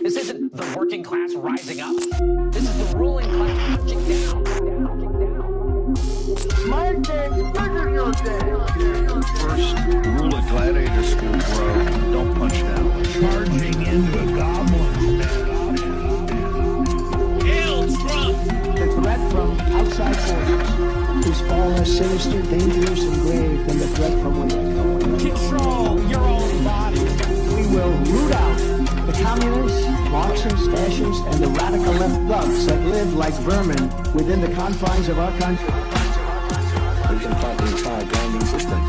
This isn't the working class rising up. This is the ruling class punching down. My game's bigger than your game. First rule of gladiator school, bro. Don't punch down. Charging into a goblin. Hail Trump! The threat from outside forces is far less sinister, dangerous, and grave than the threat from within. Control your own body. We will root out the communists, Marxists, fascists, and the radical left thugs that live like vermin within the confines of our country. We can fight the entire grinding system.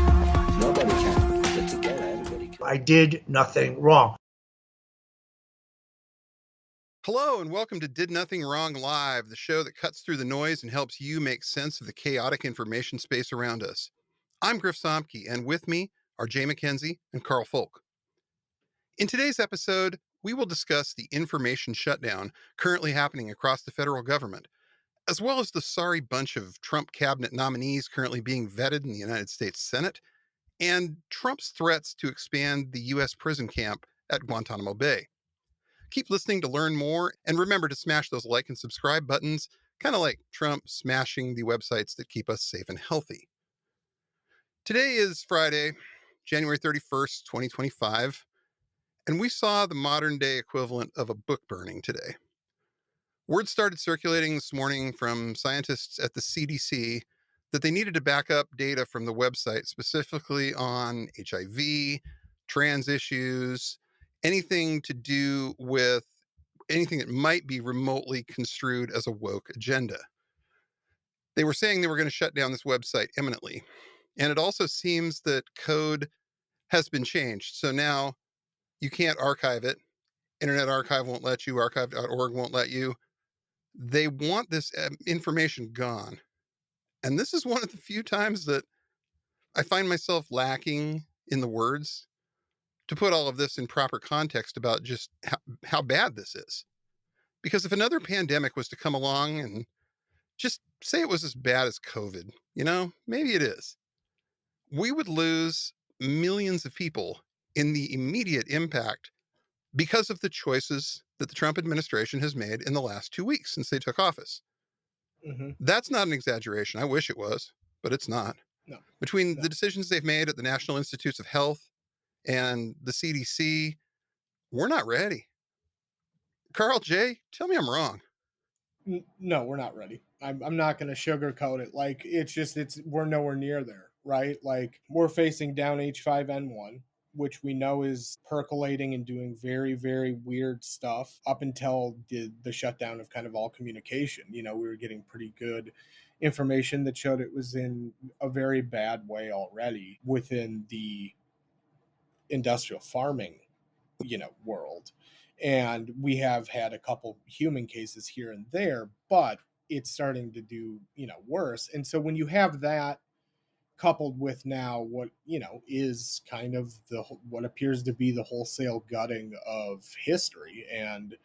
Nobody can. But together, everybody can. I did nothing wrong. Hello and welcome to Did Nothing Wrong Live, the show that cuts through the noise and helps you make sense of the chaotic information space around us. I'm Griff Somke, and with me are Jay McKenzie and Carl Folk. In today's episode, we will discuss the information shutdown currently happening across the federal government, as well as the sorry bunch of Trump cabinet nominees currently being vetted in the United States Senate, and Trump's threats to expand the U.S. prison camp at Guantanamo Bay. Keep listening to learn more, and remember to smash those like and subscribe buttons, kind of like Trump smashing the websites that keep us safe and healthy. Today is Friday, January 31st, 2025, and we saw the modern day equivalent of a book burning today. Word started circulating this morning from scientists at the CDC that they needed to back up data from the website, specifically on HIV, trans issues, anything to do with anything that might be remotely construed as a woke agenda. They were saying they were going to shut down this website imminently. And it also seems that code has been changed. So now you can't archive it. Internet Archive won't let you. Archive.org won't let you. They want this information gone. And this is one of the few times that I find myself lacking in the words to put all of this in proper context about just how bad this is. Because if another pandemic was to come along and just say it was as bad as COVID, maybe it is, we would lose millions of people in the immediate impact because of the choices that the Trump administration has made in the last 2 weeks since they took office. Mm-hmm. That's not an exaggeration. I wish it was, but it's not. No. Between the decisions they've made at the National Institutes of Health and the CDC, we're not ready. Carl, Jay, tell me I'm wrong. No, we're not ready. I'm not going to sugarcoat it. Like, we're nowhere near there, right? Like, we're facing down H5N1, which we know is percolating and doing very, very weird stuff up until the shutdown of kind of all communication. We were getting pretty good information that showed it was in a very bad way already within the industrial farming, world. And we have had a couple human cases here and there, but it's starting to do, worse. And so when you have that coupled with now what, is kind of what appears to be the wholesale gutting of history and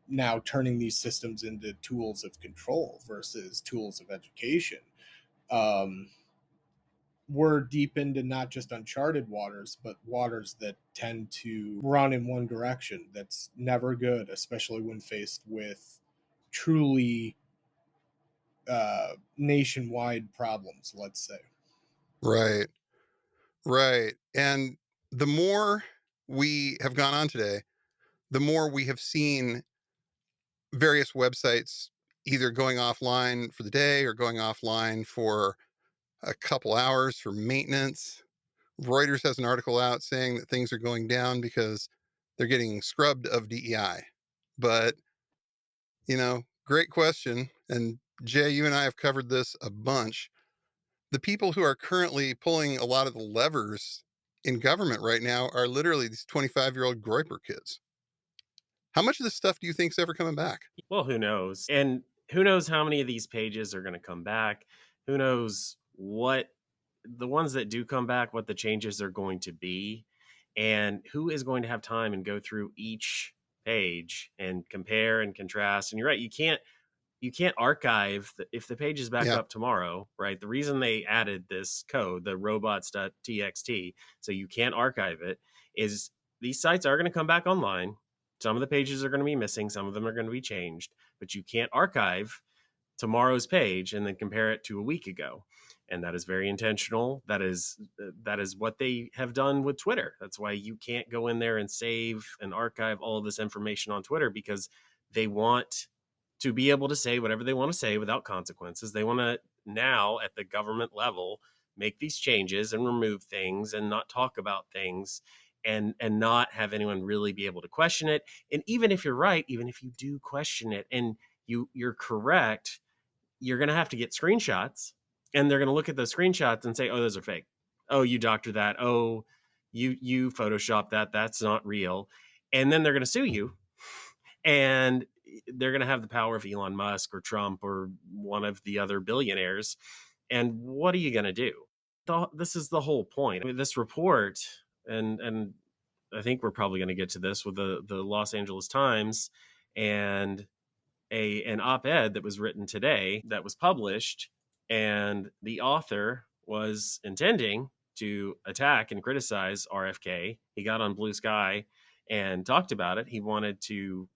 now turning these systems into tools of control versus tools of education, we're deep into not just uncharted waters, but waters that tend to run in one direction. That's never good, especially when faced with truly nationwide problems, let's say. Right. And the more we have gone on today, the more we have seen various websites either going offline for the day or going offline for a couple hours for maintenance. Reuters has an article out saying that things are going down because they're getting scrubbed of DEI. But, great question. And Jay, you and I have covered this a bunch. The people who are currently pulling a lot of the levers in government right now are literally these 25-year-old Groyper kids. How much of this stuff do you think is ever coming back? Well, who knows? And who knows how many of these pages are going to come back? Who knows what the ones that do come back, what the changes are going to be, and who is going to have time and go through each page and compare and contrast. And you're right, you can't archive if the page is back up tomorrow, right? The reason they added this code, the robots.txt, so you can't archive it, is these sites are going to come back online. Some of the pages are going to be missing. Some of them are going to be changed, but you can't archive tomorrow's page and then compare it to a week ago. And that is very intentional. That is what they have done with Twitter. That's why you can't go in there and save and archive all of this information on Twitter, because they want to be able to say whatever they want to say without consequences. They want to now at the government level make these changes and remove things and not talk about things and not have anyone really be able to question it. And even if you're right, even if you do question it and you're correct, you're going to have to get screenshots, and they're going to look at those screenshots and say, oh, those are fake. Oh, you doctored that. Oh, you photoshopped that. That's not real. And then they're going to sue you, and they're going to have the power of Elon Musk or Trump or one of the other billionaires. And what are you going to do? This is the whole point. I mean, this report, and I think we're probably going to get to this with the Los Angeles Times and an op-ed that was written today that was published, and the author was intending to attack and criticize RFK. He got on Blue Sky and talked about it. He wanted to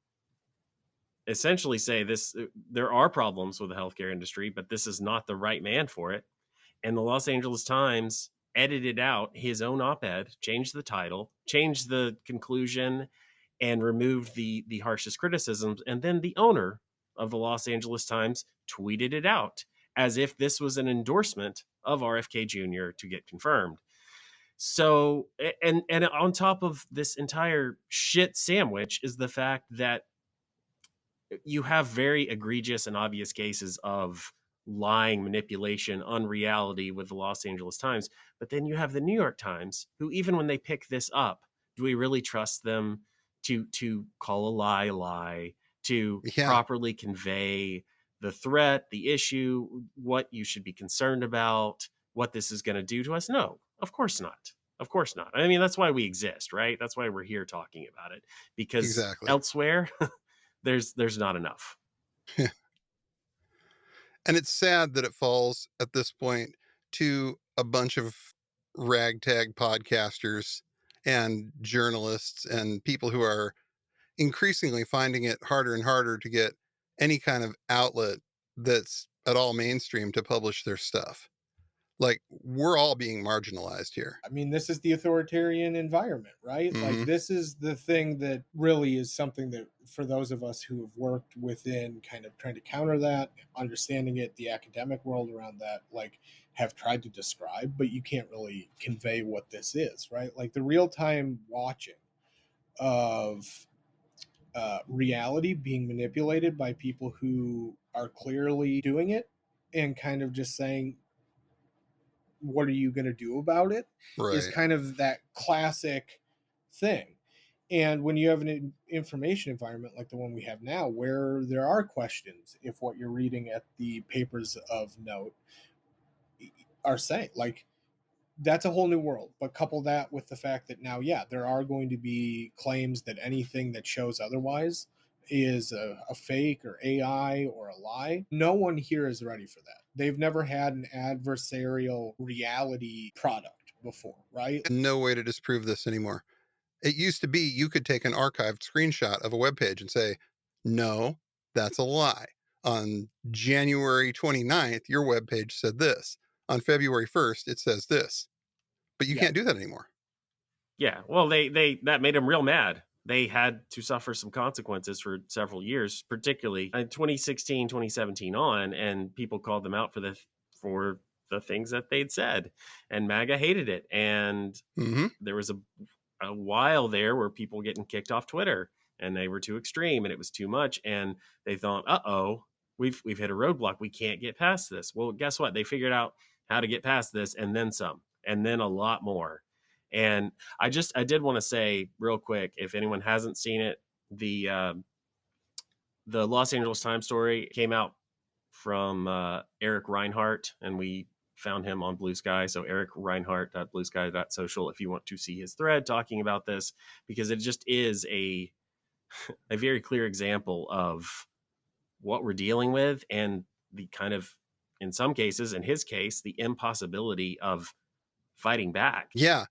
essentially say there are problems with the healthcare industry, but this is not the right man for it. And the Los Angeles Times edited out his own op-ed, changed the title, changed the conclusion, and removed the harshest criticisms. And then the owner of the Los Angeles Times tweeted it out as if this was an endorsement of RFK Jr. to get confirmed. So, and on top of this entire shit sandwich is the fact that you have very egregious and obvious cases of lying, manipulation, unreality with the Los Angeles Times. But then you have the New York Times, who even when they pick this up, do we really trust them to call a lie, to properly convey the threat, the issue, what you should be concerned about, what this is going to do to us? No, of course not. Of course not. I mean, that's why we exist, right? That's why we're here talking about it, because elsewhere there's not enough. And it's sad that it falls at this point to a bunch of ragtag podcasters and journalists and people who are increasingly finding it harder and harder to get any kind of outlet that's at all mainstream to publish their stuff. Like, we're all being marginalized here. I mean, this is the authoritarian environment, right? Mm-hmm. Like, this is the thing that really is something that, for those of us who have worked within kind of trying to counter that, understanding it, the academic world around that, like, have tried to describe, but you can't really convey what this is, right? Like, the real-time watching of reality being manipulated by people who are clearly doing it and kind of just saying, what are you going to do about it? Right. Is kind of that classic thing. And when you have an information environment like the one we have now, where there are questions, if what you're reading at the papers of note are saying, like, that's a whole new world. But couple that with the fact that now, there are going to be claims that anything that shows otherwise is a fake or AI or a lie. No one here is ready for that. They've never had an adversarial reality product before, right? And no way to disprove this anymore. It used to be you could take an archived screenshot of a web page and say, no, that's a lie. On January 29th, your web page said this. On February 1st, it says this. But you can't do that anymore. Yeah, well, they that made them real mad. They had to suffer some consequences for several years, particularly in 2016, 2017 on, and people called them out for the things that they'd said, and MAGA hated it. And there was a while there where people getting kicked off Twitter, and they were too extreme, and it was too much, and they thought, uh-oh, we've hit a roadblock. We can't get past this. Well, guess what? They figured out how to get past this, and then some, and then a lot more. And I did want to say real quick, if anyone hasn't seen it, the Los Angeles Times story came out from Eric Reinhart, and we found him on Blue Sky. So ericreinhart.bluesky.social if you want to see his thread talking about this, because it just is a very clear example of what we're dealing with, and the kind of, in some cases, in his case, the impossibility of fighting back. Yeah.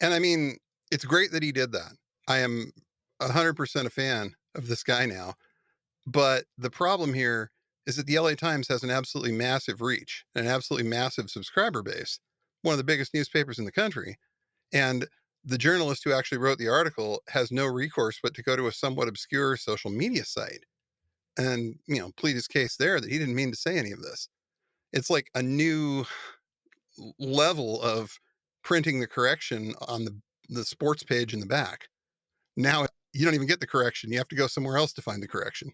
And I mean, it's great that he did that. I am 100% a fan of this guy now. But the problem here is that the LA Times has an absolutely massive reach, an absolutely massive subscriber base, one of the biggest newspapers in the country. And the journalist who actually wrote the article has no recourse but to go to a somewhat obscure social media site and, plead his case there that he didn't mean to say any of this. It's like a new level of printing the correction on the sports page in the back. Now you don't even get the correction. You have to go somewhere else to find the correction.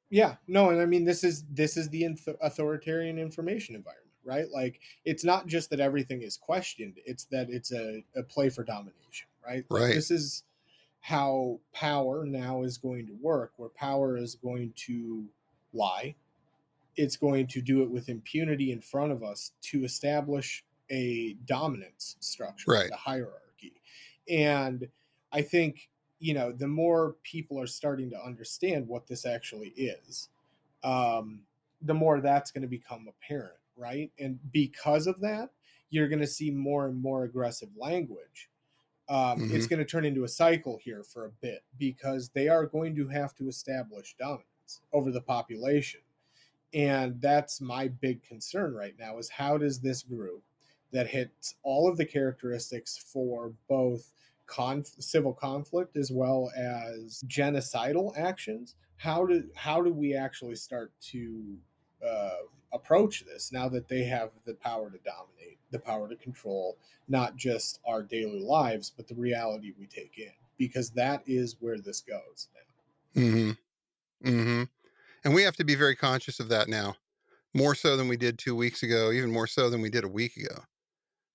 Yeah, no, and I mean this is the authoritarian information environment, right? Like it's not just that everything is questioned; it's that it's a play for domination, right? Like Right. this is how power now is going to work, where power is going to lie. It's going to do it with impunity in front of us to establish a dominance structure, Right. a hierarchy. And I think, the more people are starting to understand what this actually is, the more that's going to become apparent, right? And because of that, you're going to see more and more aggressive language. It's going to turn into a cycle here for a bit because they are going to have to establish dominance over the population. And that's my big concern right now is how does this group that hits all of the characteristics for both civil conflict as well as genocidal actions, how do we actually start to approach this now that they have the power to dominate, the power to control not just our daily lives but the reality we take in, because that is where this goes now. And we have to be very conscious of that now, more so than we did 2 weeks ago, even more so than we did a week ago,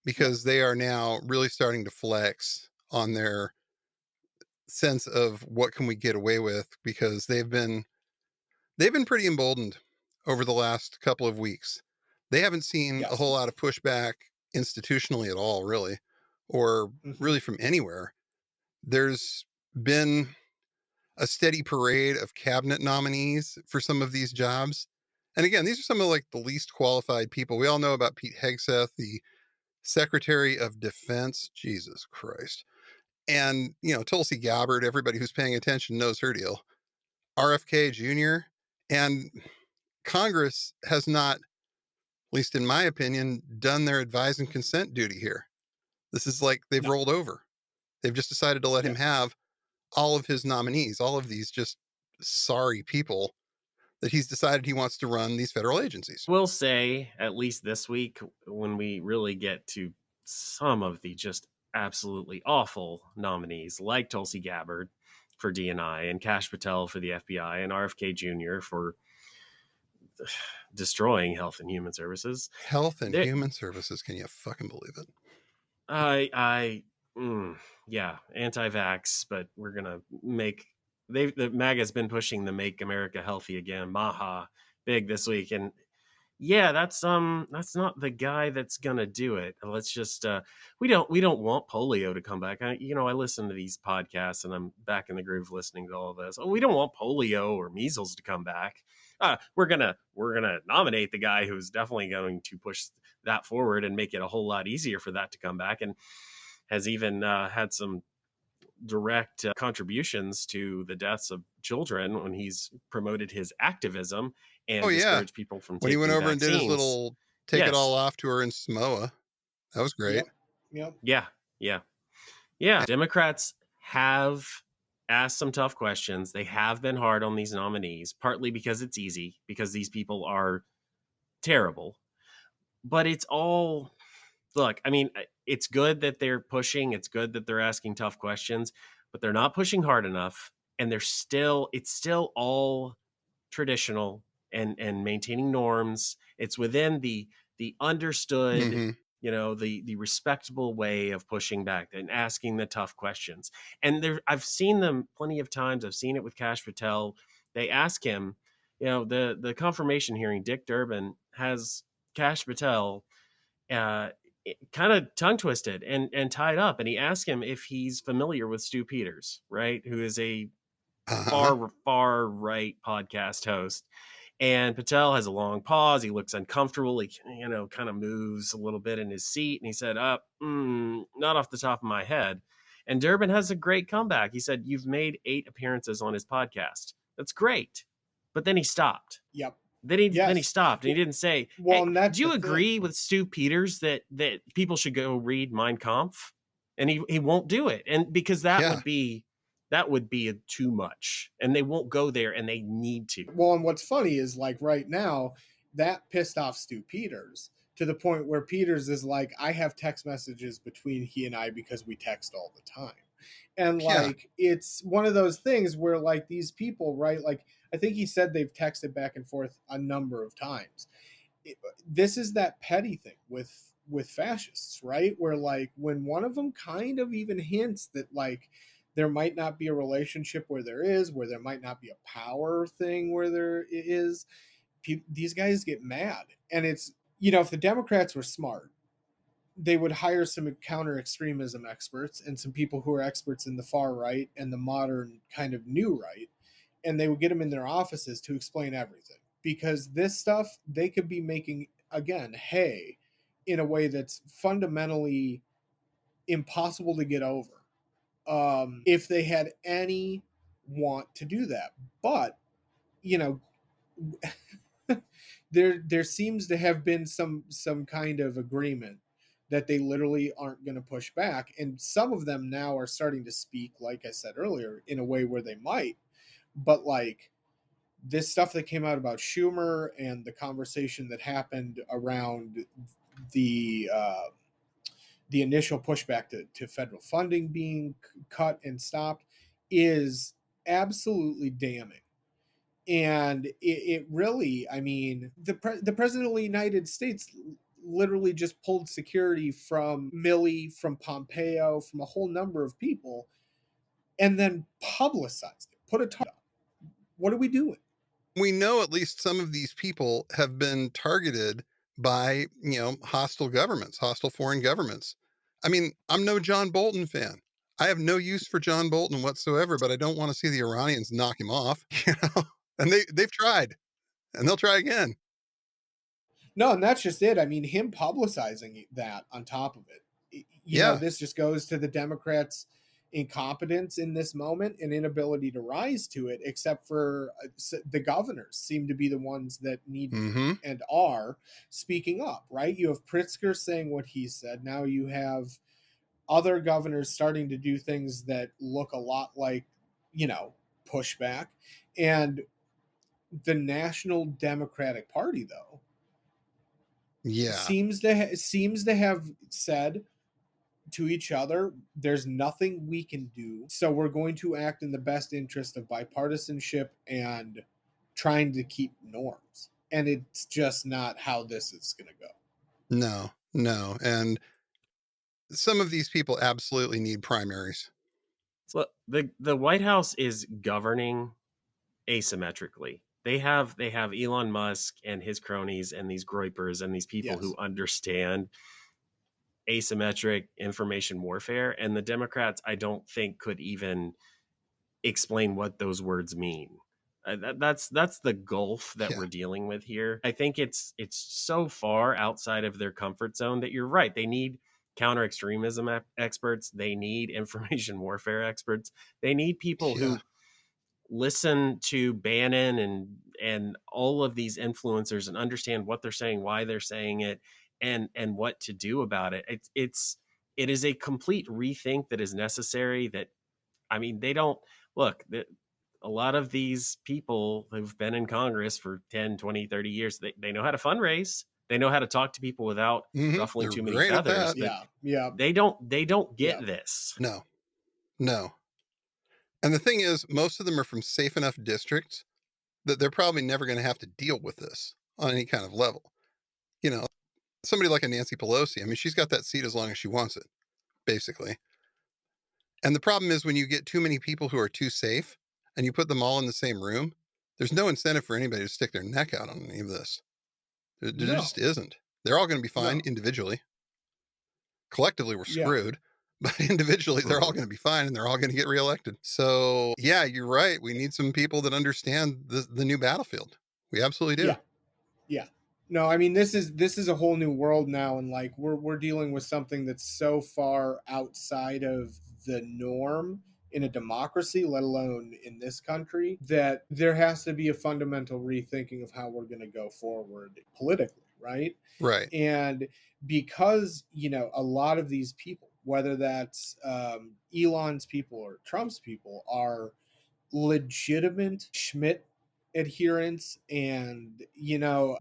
because they are now really starting to flex on their sense of what can we get away with, because they've been pretty emboldened over the last couple of weeks. They haven't seen a whole lot of pushback institutionally at all, really, or really from anywhere. There's been a steady parade of cabinet nominees for some of these jobs. And again, these are some of like the least qualified people. We all know about Pete Hegseth, the Secretary of Defense. Jesus Christ. And, Tulsi Gabbard, everybody who's paying attention knows her deal. RFK Jr. And Congress has not, at least in my opinion, done their advise and consent duty here. This is like they've rolled over. They've just decided to let him have all of his nominees, all of these just sorry people that he's decided he wants to run these federal agencies. We'll say, at least this week, when we really get to some of the just absolutely awful nominees, like Tulsi Gabbard for DNI and Kash Patel for the FBI and RFK Jr. for destroying Health and Human Services. Health and Human Services, can you fucking believe it? Yeah, anti-vax, but we're gonna make the MAGA's been pushing the Make America Healthy Again, MAHA, big this week, and yeah, that's not the guy that's gonna do it. Let's just we don't want polio to come back. I listen to these podcasts and I'm back in the groove listening to all this. Oh, we don't want polio or measles to come back. We're gonna nominate the guy who's definitely going to push that forward and make it a whole lot easier for that to come back, and has even had some direct contributions to the deaths of children when he's promoted his activism and discouraged people from taking when he went over vaccines. and did his little take it all off tour in Samoa. That was great. Yep. Yeah. Democrats have asked some tough questions. They have been hard on these nominees, partly because it's easy, because these people are terrible. But it's all, look, I mean, it's good that they're pushing. It's good that they're asking tough questions, but they're not pushing hard enough. And it's still all traditional and maintaining norms. It's within the understood, the respectable way of pushing back and asking the tough questions. And I've seen them plenty of times. I've seen it with Kash Patel. They ask him, the confirmation hearing, Dick Durbin has Kash Patel kind of tongue twisted and tied up. And he asked him if he's familiar with Stu Peters, right? Who is a far right podcast host. And Patel has a long pause. He looks uncomfortable. He, kind of moves a little bit in his seat. And he said, not off the top of my head. And Durbin has a great comeback. He said, "You've made 8 appearances on his podcast. That's great." But then he stopped. Yep. Then he Yes. stopped, and he didn't say, Well, "Hey, and that's do you the agree thing. with Stu Peters that people should go read Mein Kampf?" And he won't do it, and because that Yeah. would be too much, and they won't go there, and they need to. Well, and what's funny is like right now that pissed off Stu Peters to the point where Peters is like, I have text messages between he and I because we text all the time. And Yeah. like, it's one of those things where like these people, right? Like, I think he said they've texted back and forth a number of times. This is that petty thing with fascists, right? Where like when one of them kind of even hints that like there might not be a relationship where there might not be a power thing where there is, these guys get mad. And it's, if the Democrats were smart, they would hire some counter extremism experts and some people who are experts in the far right and the modern kind of new right, and they would get them in their offices to explain everything, because this stuff they could be making again hay in a way that's fundamentally impossible to get over if they had any want to do that. But there seems to have been some kind of agreement that they literally aren't going to push back, and some of them now are starting to speak, like I said earlier, in a way where they might. But like this stuff that came out about Schumer and the conversation that happened around the initial pushback to federal funding being cut and stopped is absolutely damning. And it really, I mean, the president of the United States literally just pulled security from Milley, from Pompeo, from a whole number of people, and then publicized it, put a target up. What are we doing? We know at least some of these people have been targeted by, hostile governments, hostile foreign governments. I mean, I'm no John Bolton fan. I have no use for John Bolton whatsoever, but I don't want to see the Iranians knock him off, And they've tried, and they'll try again. No, and that's just it. I mean, him publicizing that on top of it, this just goes to the Democrats' incompetence in this moment and inability to rise to it, except for the governors seem to be the ones that need and are speaking up, right? You have Pritzker saying what he said. Now you have other governors starting to do things that look a lot like, pushback. And the National Democratic Party, though, seems to have said to each other, there's nothing we can do, so we're going to act in the best interest of bipartisanship and trying to keep norms. And it's just not how this is going to go. No. And some of these people absolutely need primaries. So the White House is governing asymmetrically. They have Elon Musk and his cronies and these groypers and these people who understand asymmetric information warfare, and the Democrats I don't think could even explain what those words mean. That's the gulf that we're dealing with here. I think it's so far outside of their comfort zone that you're right. They need counter extremism experts. They need information warfare experts. They need people who listen to Bannon and all of these influencers and understand what they're saying, why they're saying it, and what to do about it. It is a complete rethink that is necessary. That, I mean, they don't look that a lot of these people who've been in Congress for 10, 20, 30 years, they know how to fundraise. They know how to talk to people without ruffling too many feathers. They don't get this. No. And the thing is, most of them are from safe enough districts that they're probably never going to have to deal with this on any kind of level. Somebody like a Nancy Pelosi, I mean, she's got that seat as long as she wants it, basically. And the problem is when you get too many people who are too safe and you put them all in the same room, there's no incentive for anybody to stick their neck out on any of this. There just isn't. They're all going to be fine individually. Collectively, we're screwed. But individually, they're all going to be fine, and they're all going to get reelected. So, yeah, you're right. We need some people that understand the new battlefield. We absolutely do. Yeah. No, I mean, this is a whole new world now, and like we're dealing with something that's so far outside of the norm in a democracy, let alone in this country, that there has to be a fundamental rethinking of how we're going to go forward politically, right? Right. And because, a lot of these people, whether that's Elon's people or Trump's people, are legitimate Schmidt adherents and,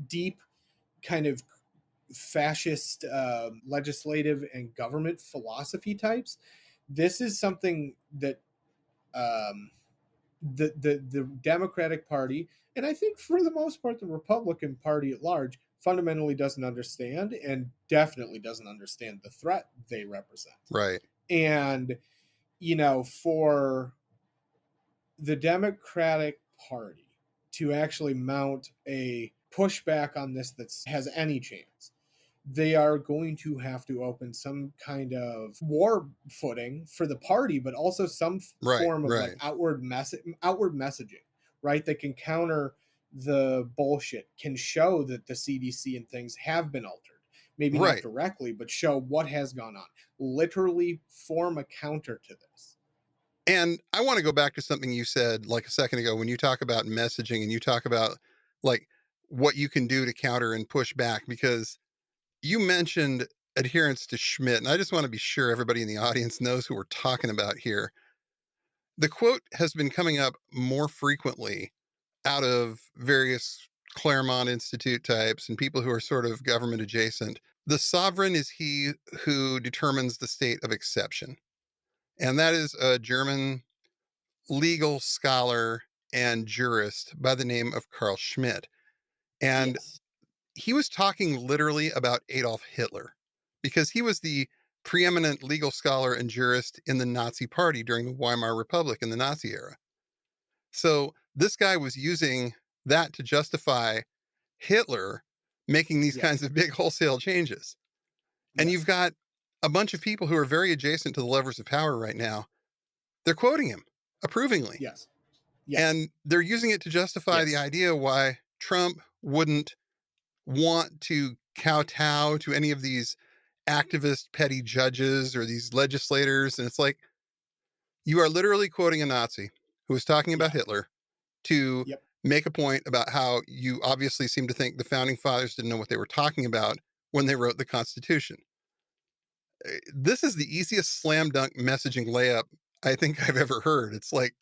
deep kind of fascist legislative and government philosophy types, this is something that the Democratic Party, and I think for the most part the Republican Party at large, fundamentally doesn't understand, and definitely doesn't understand the threat they represent. Right. And for the Democratic Party to actually mount a pushback on this that has any chance, they are going to have to open some kind of war footing for the party, but also some form of like outward messaging, right? That can counter the bullshit, can show that the CDC and things have been altered. Maybe not directly, but show what has gone on. Literally form a counter to this. And I want to go back to something you said like a second ago when you talk about messaging and you talk about like what you can do to counter and push back, because you mentioned adherence to Schmidt, and I just want to be sure everybody in the audience knows who we're talking about here. The quote has been coming up more frequently out of various Claremont Institute types and people who are sort of government adjacent. The sovereign is he who determines the state of exception. And that is a German legal scholar and jurist by the name of Carl Schmitt. And he was talking literally about Adolf Hitler because he was the preeminent legal scholar and jurist in the Nazi Party during the Weimar Republic in the Nazi era. So this guy was using that to justify Hitler making these kinds of big wholesale changes. And you've got a bunch of people who are very adjacent to the levers of power right now. They're quoting him approvingly. Yes. And they're using it to justify the idea why Trump wouldn't want to kowtow to any of these activist petty judges or these legislators. And it's like, you are literally quoting a Nazi who was talking about Hitler to make a point about how you obviously seem to think the founding fathers didn't know what they were talking about when they wrote the Constitution. This is the easiest slam dunk messaging layup I think I've ever heard. It's like,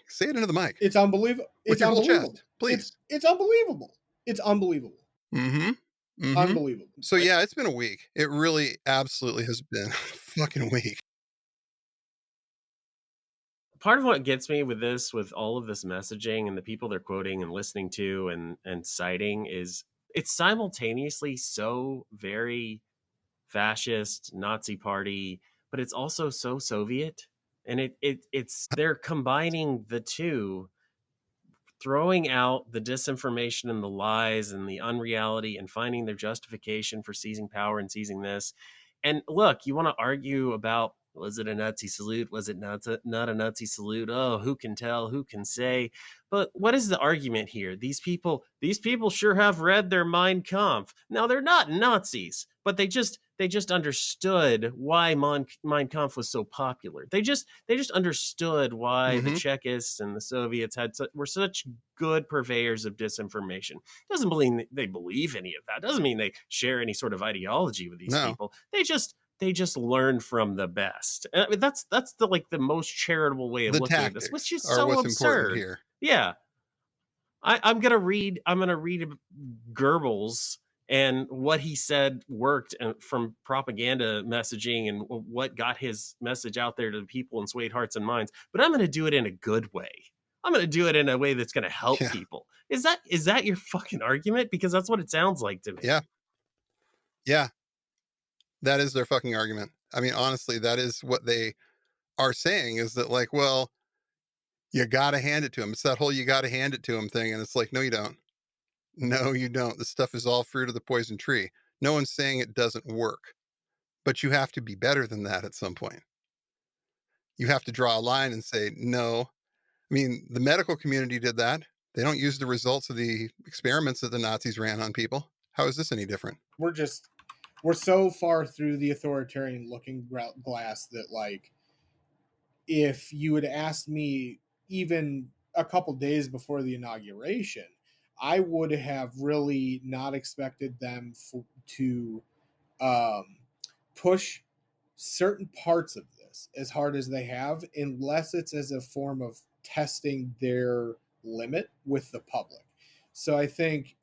say it into the mic. It's unbelievable. With your whole chest, please. It's unbelievable. It's unbelievable. Unbelievable. So yeah, it's been a week. It really absolutely has been a fucking week. Part of what gets me with this, with all of this messaging and the people they're quoting and listening to and citing, is it's simultaneously so very fascist, Nazi party, but it's also so Soviet. And it's they're combining the two, throwing out the disinformation and the lies and the unreality and finding their justification for seizing power and seizing this. And look, you want to argue about, was it a Nazi salute? Was it not a Nazi salute? Oh, who can tell? Who can say? But what is the argument here? These people sure have read their Mein Kampf. Now, they're not Nazis, but they just understood why Mein Kampf was so popular. They just understood why the Czechists and the Soviets were such good purveyors of disinformation. Doesn't mean they believe any of that. Doesn't mean they share any sort of ideology with these people. They just learned from the best. I mean, that's the most charitable way of looking at this, which is so absurd here. Yeah. I'm gonna read Goebbels and what he said worked from propaganda messaging and what got his message out there to the people and swayed hearts and minds. But I'm going to do it in a good way. I'm going to do it in a way that's going to help people. Is that your fucking argument? Because that's what it sounds like to me. Yeah. Yeah. That is their fucking argument. I mean, honestly, that is what they are saying, is that like, well, you got to hand it to them. It's that whole you got to hand it to them thing. And it's like, no, you don't. No, you don't. This stuff is all fruit of the poison tree. No one's saying it doesn't work, but you have to be better than that at some point. You have to draw a line and say, no. I mean, the medical community did that. They don't use the results of the experiments that the Nazis ran on people. How is this any different? We're so far through the authoritarian looking glass that, like, if you had asked me even a couple days before the inauguration, I would have really not expected them to push certain parts of this as hard as they have, unless it's as a form of testing their limit with the public. So I think,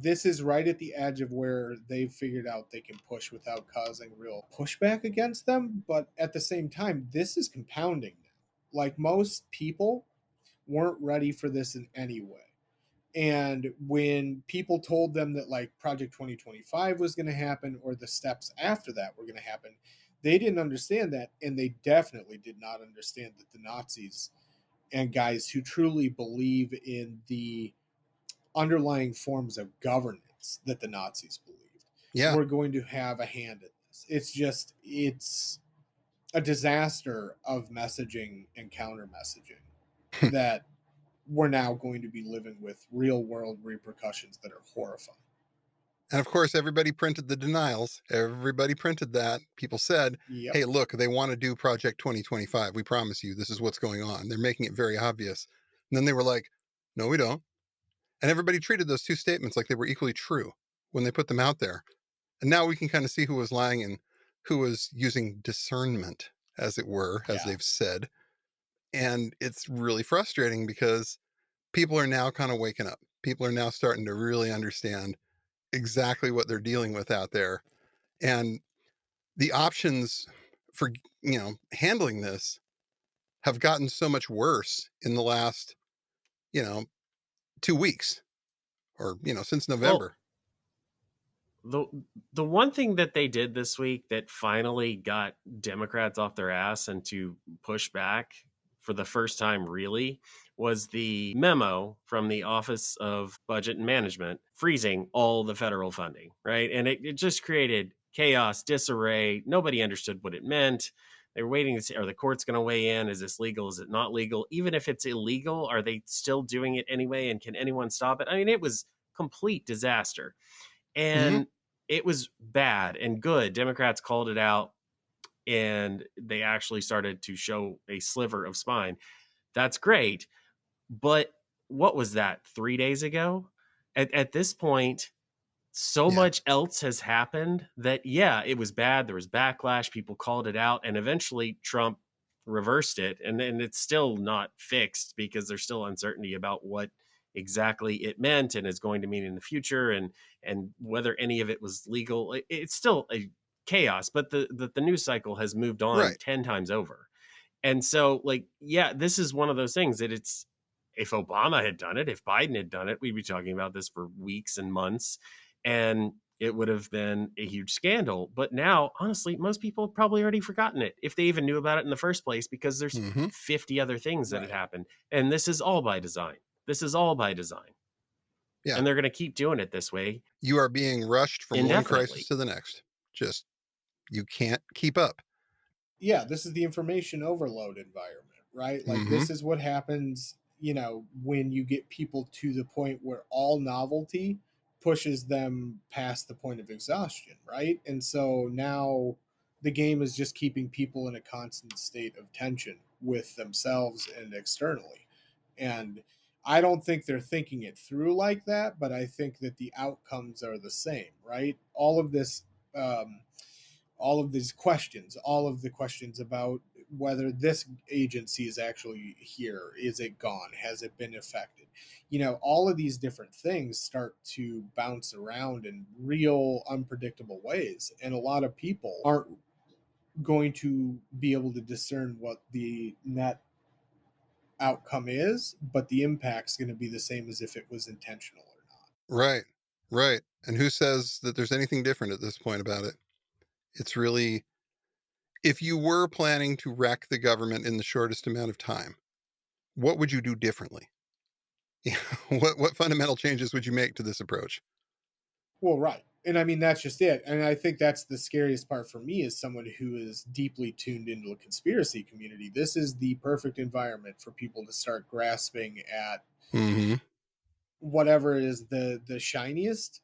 this is right at the edge of where they've figured out they can push without causing real pushback against them. But at the same time, this is compounding now. Like, most people weren't ready for this in any way. And when people told them that, like, Project 2025 was going to happen, or the steps after that were going to happen, they didn't understand that. And they definitely did not understand that the Nazis and guys who truly believe in the underlying forms of governance that the Nazis believed were going to have a hand in this. It's a disaster of messaging and counter messaging that we're now going to be living with real world repercussions that are horrifying. And of course, everybody printed the denials. Everybody printed that. People said, hey, look, they want to do Project 2025. We promise you, this is what's going on. They're making it very obvious. And then they were like, no, we don't. And everybody treated those two statements like they were equally true when they put them out there. And now we can kind of see who was lying and who was using discernment, as it were, as they've said. And it's really frustrating because people are now kind of waking up. People are now starting to really understand exactly what they're dealing with out there. And the options for, handling this have gotten so much worse in the last, 2 weeks or, since November. The one thing that they did this week that finally got Democrats off their ass and to push back for the first time really was the memo from the Office of Budget and Management freezing all the federal funding, right? And it just created chaos, disarray. Nobody understood what it meant. They were waiting to see, are the courts going to weigh in? Is this legal? Is it not legal? Even if it's illegal, are they still doing it anyway? And can anyone stop it? I mean, it was complete disaster. And it was bad and good. Democrats called it out and they actually started to show a sliver of spine. That's great. But what was that, 3 days ago? At this point, so much else has happened that, it was bad. There was backlash. People called it out. And eventually Trump reversed it. And it's still not fixed because there's still uncertainty about what exactly it meant and is going to mean in the future, and whether any of it was legal. It's still a chaos, but the news cycle has moved on 10 times over. And so, this is one of those things that it's, if Obama had done it, if Biden had done it, we'd be talking about this for weeks and months, and it would have been a huge scandal. But now, honestly, most people have probably already forgotten it, if they even knew about it in the first place, because there's 50 other things that had happened. And this is all by design. Yeah. And they're going to keep doing it this way. You are being rushed from one crisis to the next. Just, you can't keep up. Yeah, this is the information overload environment, right? Like, this is what happens, when you get people to the point where all novelty pushes them past the point of exhaustion, right? And so now the game is just keeping people in a constant state of tension with themselves and externally. And I don't think they're thinking it through like that, but I think that the outcomes are the same, right? All of this, all of these questions, all of the questions about whether this agency is actually here, is it gone, has it been affected? All of these different things start to bounce around in real unpredictable ways. And a lot of people aren't going to be able to discern what the net outcome is, but the impact's going to be the same as if it was intentional or not. Right. And who says that there's anything different at this point about it? It's really, if you were planning to wreck the government in the shortest amount of time, what would you do differently? What fundamental changes would you make to this approach? Well, right. And I mean, that's just it. And I think that's the scariest part for me as someone who is deeply tuned into a conspiracy community. This is the perfect environment for people to start grasping at whatever is the shiniest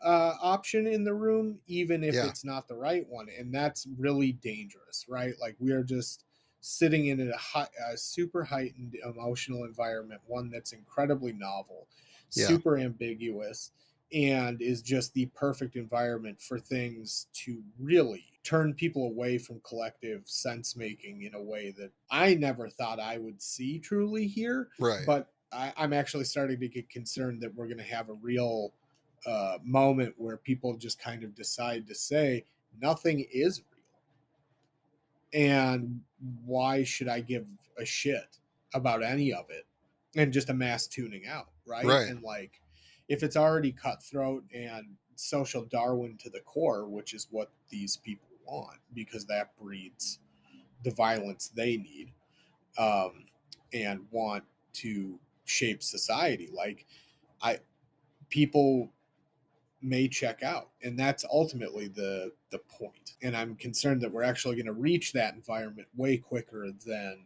option in the room, even if it's not the right one. And that's really dangerous, right? Like, we are just sitting in a super heightened emotional environment, one that's incredibly novel, Yeah. super ambiguous, and is just the perfect environment for things to really turn people away from collective sense making in a way that I never thought I would see truly here. Right. But I'm actually starting to get concerned that we're going to have a real moment where people just kind of decide to say nothing is real, and why should I give a shit about any of it, and just a mass tuning out, right? Right. And like, if it's already cutthroat and social Darwin to the core, which is what these people want, because that breeds the violence they need, and want to shape society. Like, people may check out, and that's ultimately the point. And I'm concerned that we're actually going to reach that environment way quicker than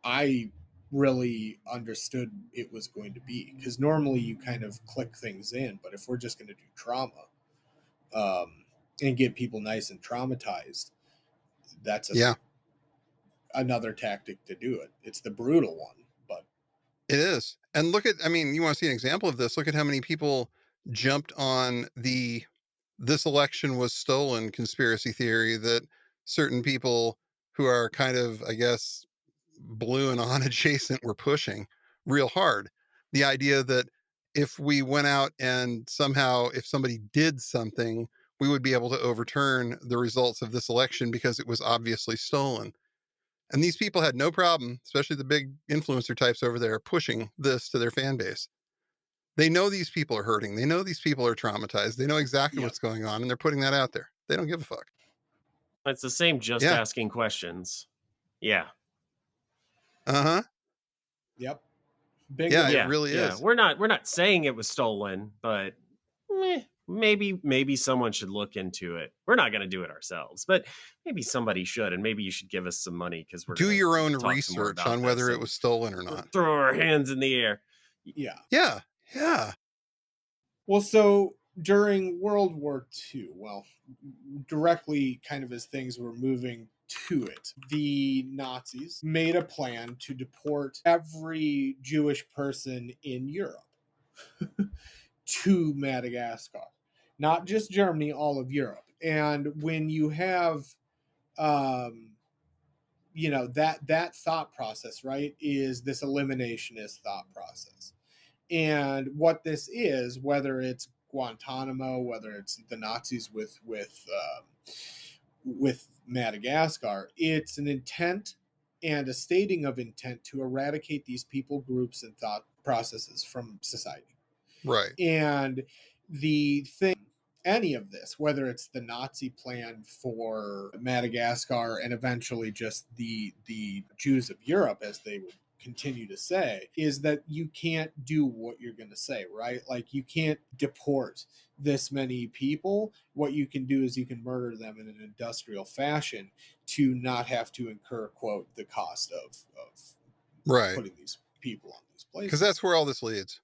I really understood it was going to be, because normally you kind of click things in, but if we're just going to do trauma, and get people nice and traumatized, that's another tactic to do it. It's the brutal one, but it is. And look at, I mean, you want to see an example of this? Look at how many people jumped on this election was stolen conspiracy theory that certain people who are kind of, I guess, blue and on adjacent were pushing real hard. The idea that if we went out and somehow, if somebody did something, we would be able to overturn the results of this election because it was obviously stolen. And these people had no problem, especially the big influencer types over there, pushing this to their fan base. They know these people are hurting. They know these people are traumatized. They know exactly what's going on, and they're putting that out there. They don't give a fuck. It's the same just asking questions. Yeah. Uh-huh. Yep. Yeah, it really is. We're not saying it was stolen, but maybe someone should look into it. We're not going to do it ourselves, but maybe somebody should, and maybe you should give us some money, because we're do your own research on whether it was stolen or not. Throw our hands in the air. Yeah. Well, so during World War II, directly kind of as things were moving to it, the Nazis made a plan to deport every Jewish person in Europe to Madagascar. Not just Germany, all of Europe. And when you have that thought process, right, is this eliminationist thought process. And what this is, whether it's Guantanamo, whether it's the Nazis with Madagascar, it's an intent and a stating of intent to eradicate these people, groups, and thought processes from society. Right. And the thing, any of this, whether it's the Nazi plan for Madagascar and eventually just the Jews of Europe, as they would continue to say, is that you can't do what you're going to say, right? Like, you can't deport this many people. What you can do is you can murder them in an industrial fashion to not have to incur, quote, the cost of putting these people on these places. Because that's where all this leads.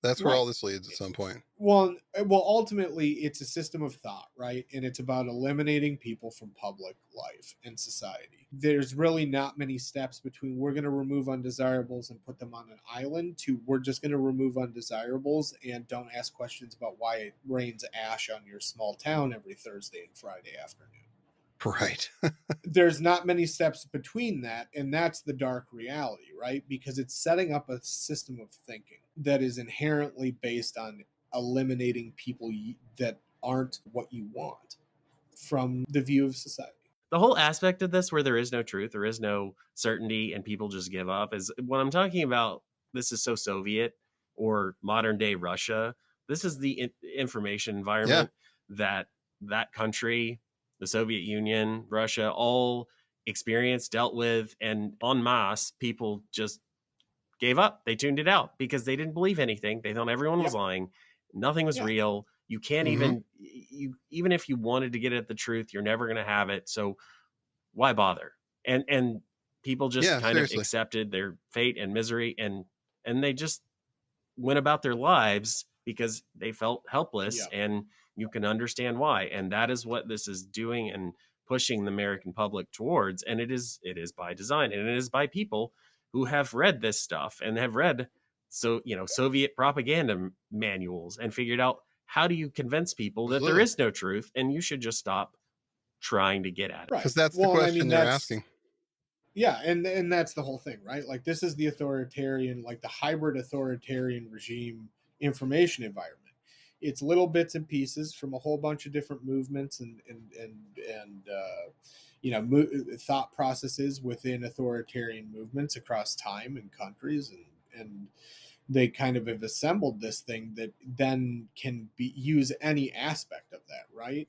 That's where all this leads at some point. Well, ultimately, it's a system of thought, right? And it's about eliminating people from public life and society. There's really not many steps between we're going to remove undesirables and put them on an island to we're just going to remove undesirables and don't ask questions about why it rains ash on your small town every Thursday and Friday afternoon. Right. There's not many steps between that, and that's the dark reality, right? Because it's setting up a system of thinking that is inherently based on eliminating people that aren't what you want from the view of society. The whole aspect of this, where there is no truth, there is no certainty, and people just give up, is what I'm talking about. This is so Soviet or modern day Russia. This is the information environment that country, the Soviet Union, Russia, all experienced, dealt with, and en masse, people just gave up. They tuned it out because they didn't believe anything. They thought everyone was lying. Nothing was real. You can't even if you wanted to get at the truth, you're never going to have it. So why bother? And people just kind of accepted their fate and misery, and they just went about their lives because they felt helpless, and you can understand why. And that is what this is doing and pushing the American public towards. And it is by design, and it is by people who have read this stuff and have read Soviet propaganda manuals and figured out how do you convince people that there is no truth, and you should just stop trying to get at it. Because that's the question they're asking. Yeah, and that's the whole thing, right? Like, this is the authoritarian, like the hybrid authoritarian regime information environment. It's little bits and pieces from a whole bunch of different movements and thought processes within authoritarian movements across time and countries, and they kind of have assembled this thing that then can use any aspect of that, right?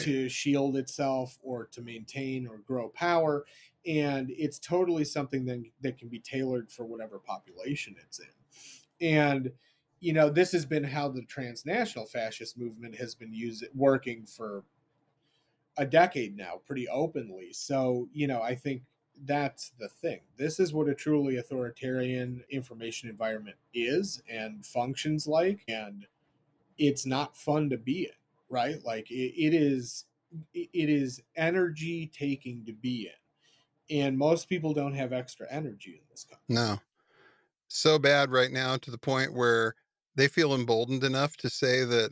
To shield itself or to maintain or grow power. And it's totally something that can be tailored for whatever population it's in. And, this has been how the transnational fascist movement has been working for a decade now, pretty openly. So, I think that's the thing. This is what a truly authoritarian information environment is and functions like. And it's not fun to be in, right? Like, it is energy taking to be in. And most people don't have extra energy in this country. No. So bad right now, to the point where they feel emboldened enough to say that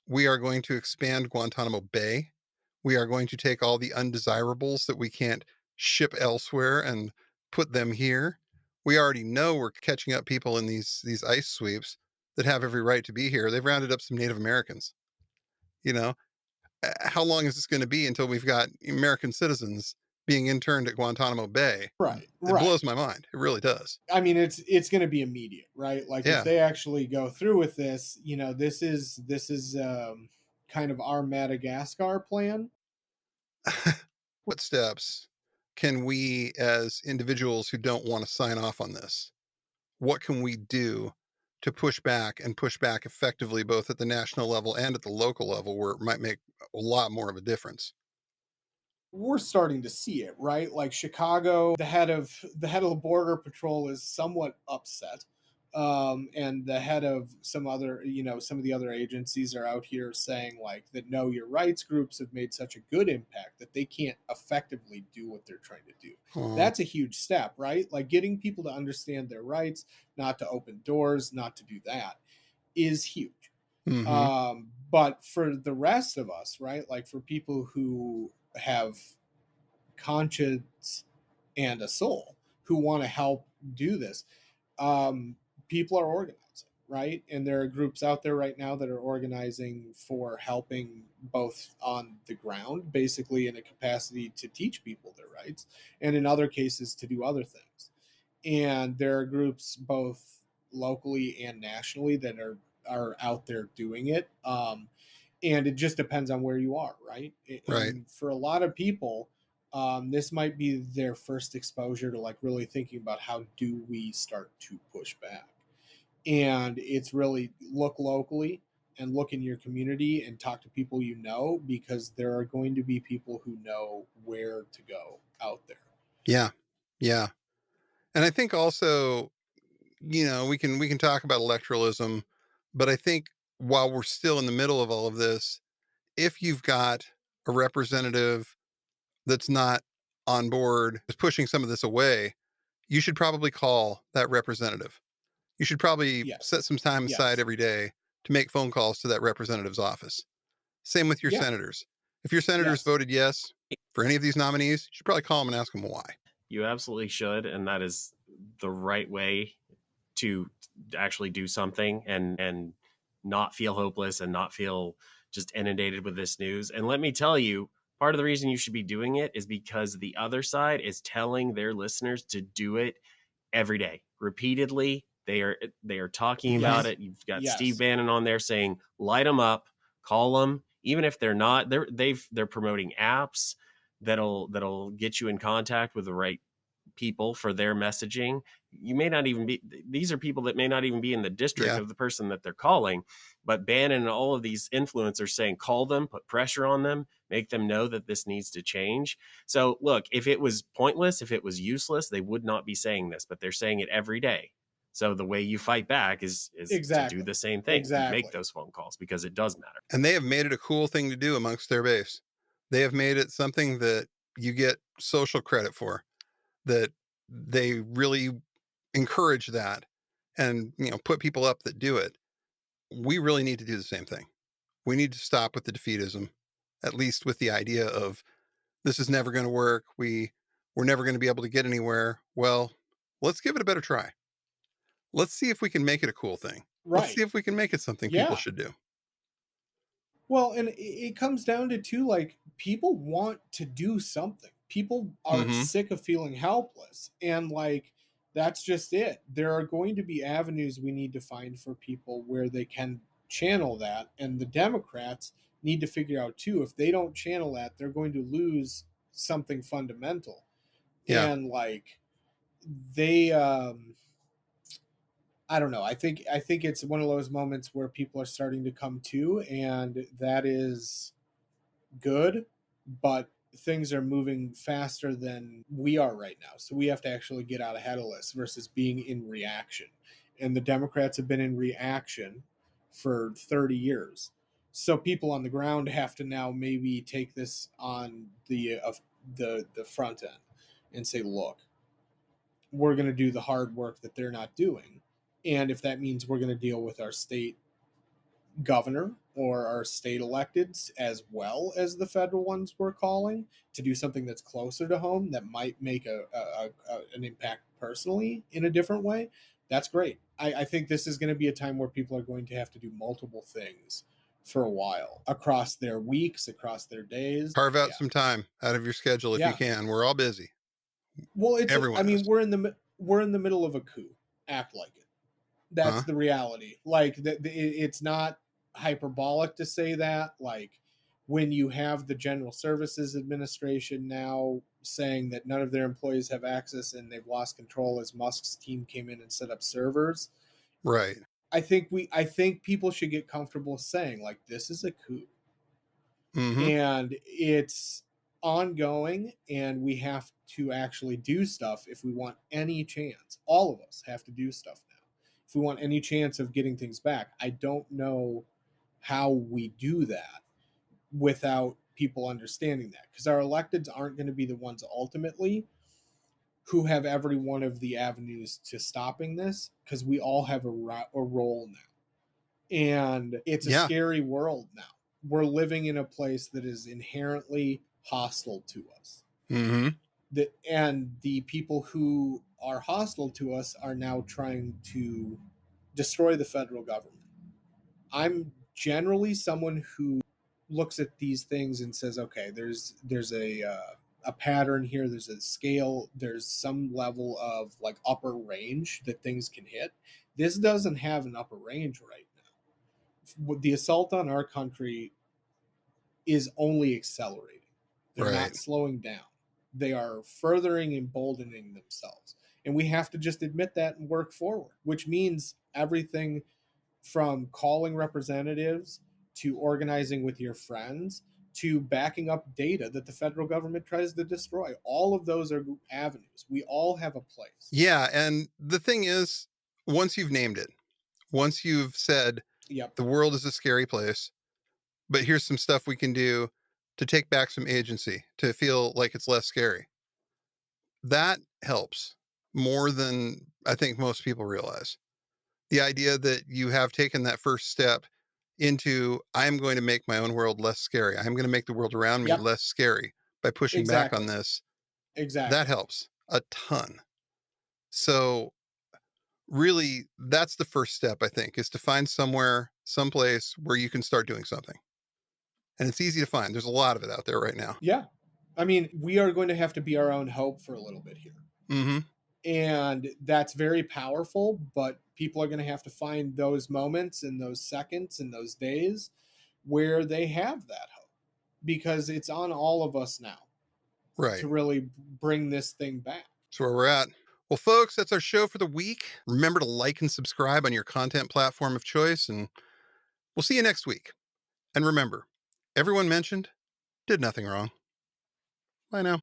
we are going to expand Guantanamo Bay. We are going to take all the undesirables that we can't ship elsewhere and put them here. We already know we're catching up people in these ice sweeps that have every right to be here. They've rounded up some Native Americans. How long is this going to be until we've got American citizens being interned at Guantanamo Bay? Right. It blows my mind. It really does. I mean, it's going to be immediate, right? Like, if they actually go through with this, this is kind of our Madagascar plan. What steps can we, as individuals who don't want to sign off on this, what can we do to push back effectively, both at the national level and at the local level, where it might make a lot more of a difference? We're starting to see it, right? Like, Chicago, the head of the Border Patrol is somewhat upset. And the head of some of the other agencies are out here saying, like, that Know Your Rights groups have made such a good impact that they can't effectively do what they're trying to do. That's a huge step, right? Like, getting people to understand their rights, not to open doors, not to do that, is huge. Mm-hmm. But for the rest of us, right? Like, for people who have conscience and a soul, who want to help do this, people are organizing, right? And there are groups out there right now that are organizing for helping both on the ground, basically in a capacity to teach people their rights, and in other cases to do other things. And there are groups both locally and nationally that are out there doing it. And it just depends on where you are, right? Right. And for a lot of people, this might be their first exposure to, like, really thinking about how do we start to push back. And it's really look locally and look in your community and talk to people because there are going to be people who know where to go out there. Yeah. Yeah. And I think also, we can talk about electoralism, but I think while we're still in the middle of all of this, if you've got a representative that's not on board, is pushing some of this away, you should probably call that representative. You should probably set some time aside every day to make phone calls to that representative's office. Same with your senators. If your senators voted yes for any of these nominees, you should probably call them and ask them why. You absolutely should. And that is the right way to actually do something and not feel hopeless and not feel just inundated with this news. And let me tell you, part of the reason you should be doing it is because the other side is telling their listeners to do it every day, repeatedly. They are talking about it. You've got Steve Bannon on there saying, light them up, call them, even if they're not. They're promoting apps that'll get you in contact with the right people for their messaging. You may not even be, these are people that may not even be in the district of the person that they're calling, but Bannon and all of these influencers saying, call them, put pressure on them, make them know that this needs to change. So look, if it was pointless, if it was useless, they would not be saying this, but they're saying it every day. So the way you fight back is to do the same thing, make those phone calls, because it does matter. And they have made it a cool thing to do amongst their base. They have made it something that you get social credit for, that they really encourage that and, put people up that do it. We really need to do the same thing. We need to stop with the defeatism, at least with the idea of this is never going to work. We're never going to be able to get anywhere. Well, let's give it a better try. Let's see if we can make it a cool thing. Let's see Right. if we can make it something people Yeah. should do. Well, and it comes down to too, like, people want to do something. People are Mhm. sick of feeling helpless, and like that's just it. There are going to be avenues we need to find for people where they can channel that, and the Democrats need to figure out too, if they don't channel that, they're going to lose something fundamental. Yeah. And like they I don't know. I think it's one of those moments where people are starting to come to, and that is good, but things are moving faster than we are right now. So we have to actually get out ahead of this versus being in reaction. And the Democrats have been in reaction for 30 years. So people on the ground have to now maybe take this on the front end and say, look, we're going to do the hard work that they're not doing. And if that means we're going to deal with our state governor or our state electeds as well as the federal ones we're calling to do something that's closer to home that might make an impact personally in a different way, that's great. I think this is going to be a time where people are going to have to do multiple things for a while across their weeks, across their days. Carve out Yeah. some time out of your schedule if you Yeah. can. We're all busy. Well, I Everyone mean, is. we're in the middle of a coup. Act like it. That's Huh? the reality. Like it's not hyperbolic to say that. Like when you have the General Services Administration now saying that none of their employees have access and they've lost control as Musk's team came in and set up servers. Right. I think people should get comfortable saying like this is a coup. Mm-hmm. And it's ongoing, and we have to actually do stuff if we want any chance. All of us have to do stuff now if we want any chance of getting things back. I don't know how we do that without people understanding that, because our electeds aren't going to be the ones ultimately who have every one of the avenues to stopping this, because we all have a role now, and it's a scary world now. We're living in a place that is inherently hostile to us. Mm-hmm. And the people who are hostile to us are now trying to destroy the federal government. I'm generally someone who looks at these things and says, okay, there's a pattern here, there's a scale, there's some level of like upper range that things can hit. This doesn't have an upper range right now. The assault on our country is only accelerating. They're not slowing down. They are furthering emboldening themselves. And we have to just admit that and work forward, which means everything from calling representatives to organizing with your friends to backing up data that the federal government tries to destroy. All of those are avenues. We all have a place. Yeah. And the thing is, once you've named it, once you've said, yep, the world is a scary place, but here's some stuff we can do to take back some agency, to feel like it's less scary. That helps more than I think most people realize. The idea that you have taken that first step into, I'm going to make my own world less scary. I'm going to make the world around me less scary by pushing back on this. Exactly. That helps a ton. So really, that's the first step, I think, is to find somewhere, someplace where you can start doing something. And it's easy to find. There's a lot of it out there right now. Yeah. I mean, we are going to have to be our own hope for a little bit here. Mm-hmm. And that's very powerful, but people are going to have to find those moments and those seconds and those days where they have that hope, because it's on all of us now to really bring this thing back. That's where we're at. Well, folks, that's our show for the week. Remember to like and subscribe on your content platform of choice, and we'll see you next week. And remember, everyone mentioned did nothing wrong. Bye now.